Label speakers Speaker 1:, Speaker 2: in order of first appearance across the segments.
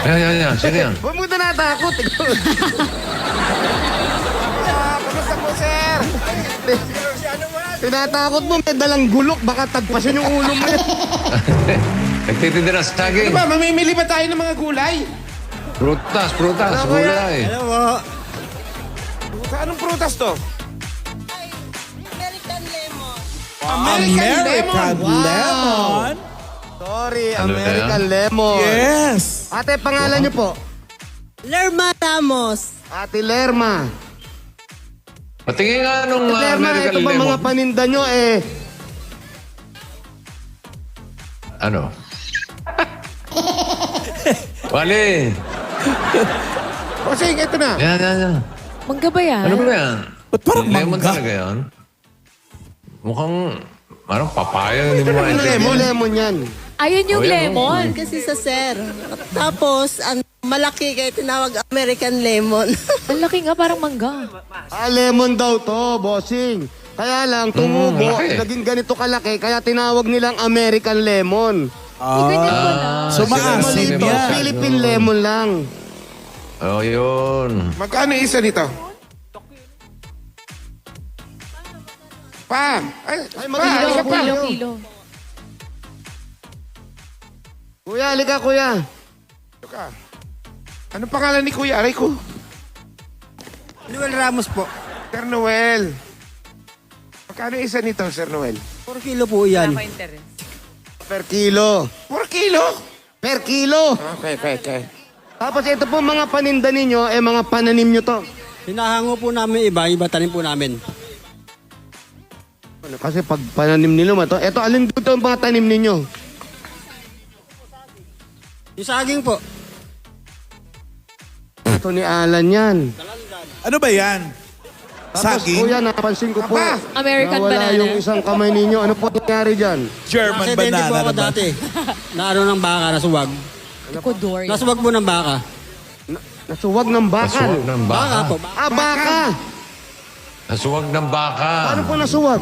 Speaker 1: Yan. Sino yan?
Speaker 2: Huwag mo na natakot. Kamusta po, sir? Tinatakot mo, may dalang gulok. Baka tagpasin yung ulo mo.
Speaker 1: Nagtitinda ng saging.
Speaker 3: Ano ba, mamimili ba tayo ng mga gulay?
Speaker 1: Prutas,
Speaker 2: Ano ba yan?
Speaker 1: gulay.
Speaker 2: Alam mo,
Speaker 3: Anong prutas to?
Speaker 4: American lemon.
Speaker 3: American lemon.
Speaker 5: lemon.
Speaker 2: sorry,
Speaker 1: Ano
Speaker 2: American
Speaker 1: yan?
Speaker 2: lemon.
Speaker 5: Yes.
Speaker 2: Ate, pangalan niyo po?
Speaker 4: Lerma Ramos.
Speaker 2: Ate Lerma.
Speaker 1: Patingin nga nung
Speaker 2: Lerma,
Speaker 1: American
Speaker 2: ito ba
Speaker 1: lemon.
Speaker 2: mga paninda nyo
Speaker 1: Ano? Wali.
Speaker 3: Bossing, ito na.
Speaker 1: Yan.
Speaker 6: Mangga ba yan?
Speaker 1: Ano ba yan?
Speaker 5: Ba't parang
Speaker 1: Lemon
Speaker 5: mangga?
Speaker 1: talaga yan? Mukhang, parang papaya. Hindi mo
Speaker 3: Ano
Speaker 1: maintindihan.
Speaker 3: lemon?
Speaker 2: Lemon yan.
Speaker 6: Ayun yung
Speaker 1: Oh, yan,
Speaker 6: lemon.
Speaker 4: Kasi sa sir. Tapos, ang malaki kaya tinawag American lemon.
Speaker 6: Ang laki nga, parang mangga.
Speaker 2: Lemon daw to, bossing. Kaya lang, tumubo,
Speaker 1: malaki.
Speaker 2: naging ganito kalaki, kaya tinawag nilang American lemon.
Speaker 6: Ganyan pala.
Speaker 5: So maasim
Speaker 2: Malito,
Speaker 5: yan.
Speaker 2: Philippine lemon lang.
Speaker 1: Oh, yun.
Speaker 3: Magkano isa nito? Pa! Ay,
Speaker 2: magkano
Speaker 3: isa pa.
Speaker 6: Kilo.
Speaker 2: Kuya, halika kuya.
Speaker 3: Ka. Anong pangalan ni Kuya? Aray ko.
Speaker 7: Noel Ramos po.
Speaker 3: Sir Noel. Magkano isa nito, Sir Noel?
Speaker 7: 4 kilo po yan.
Speaker 2: Per kilo.
Speaker 3: 4 kilo?
Speaker 2: Per kilo.
Speaker 3: Okay.
Speaker 2: Tapos ito po mga paninda ninyo, mga pananim nyo to.
Speaker 7: Hinahango po namin iba tanim po namin.
Speaker 2: Kasi pag pananim nilo to, ito alin dito ang mga tanim ninyo?
Speaker 7: Yung saging po.
Speaker 2: Ito ni Alan yan.
Speaker 5: Ano ba yan?
Speaker 2: Tapos
Speaker 5: Saging?
Speaker 2: kuya, napansin ko po.
Speaker 3: Aba!
Speaker 6: American
Speaker 2: nawala
Speaker 6: banana.
Speaker 2: yung isang kamay ninyo. Ano po nangyari dyan?
Speaker 5: German
Speaker 7: Kasi hindi po
Speaker 5: banana
Speaker 7: ako
Speaker 5: naman.
Speaker 7: dati. Na ano ng baka, nasuwag.
Speaker 6: Ecuador.
Speaker 7: Nasuwag po ng baka.
Speaker 2: Nasuwag ng bakal.
Speaker 1: Nasuwag ng
Speaker 7: Baka
Speaker 1: baka.
Speaker 7: po.
Speaker 2: Baka!
Speaker 1: Nasuwag ng baka.
Speaker 2: Ano po nasuwag?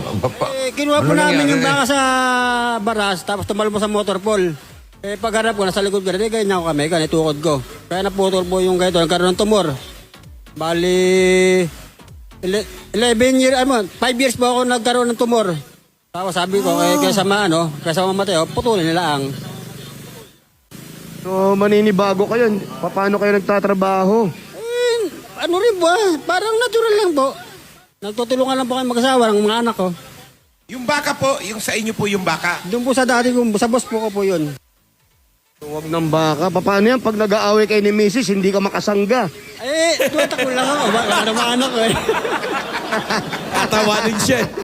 Speaker 7: Kinuha po
Speaker 1: Ano
Speaker 7: namin
Speaker 1: nangyari?
Speaker 7: yung baka sa baras, tapos tumalbo sa motor pool. Pagharap ko, nasa likod ko, ganyan ako kami, ganyan tukod ko. Kaya naputol po yung ganito, nagkaroon ng tumor. Bali, 5 years po ako nagkaroon ng tumor. Tapos sabi ko, kaysa mamatay, putulin nila ang.
Speaker 2: So, maninibago kayo. Paano kayo nagtatrabaho?
Speaker 7: Ano rin po, parang natural lang po. Nagtutulungan lang po kayo mag-asawa ng mga anak ko.
Speaker 3: Yung baka po, yung sa inyo po yung baka.
Speaker 7: Doon po sa dati ko, sa boss po ko po yun.
Speaker 2: Suwag ng baka. Paano yan? Pag nag-aaway kayo ni Mrs., hindi ka makasangga.
Speaker 7: Tumatakbo lang ako, wala naman anak ko eh.
Speaker 5: Tatawa din siya.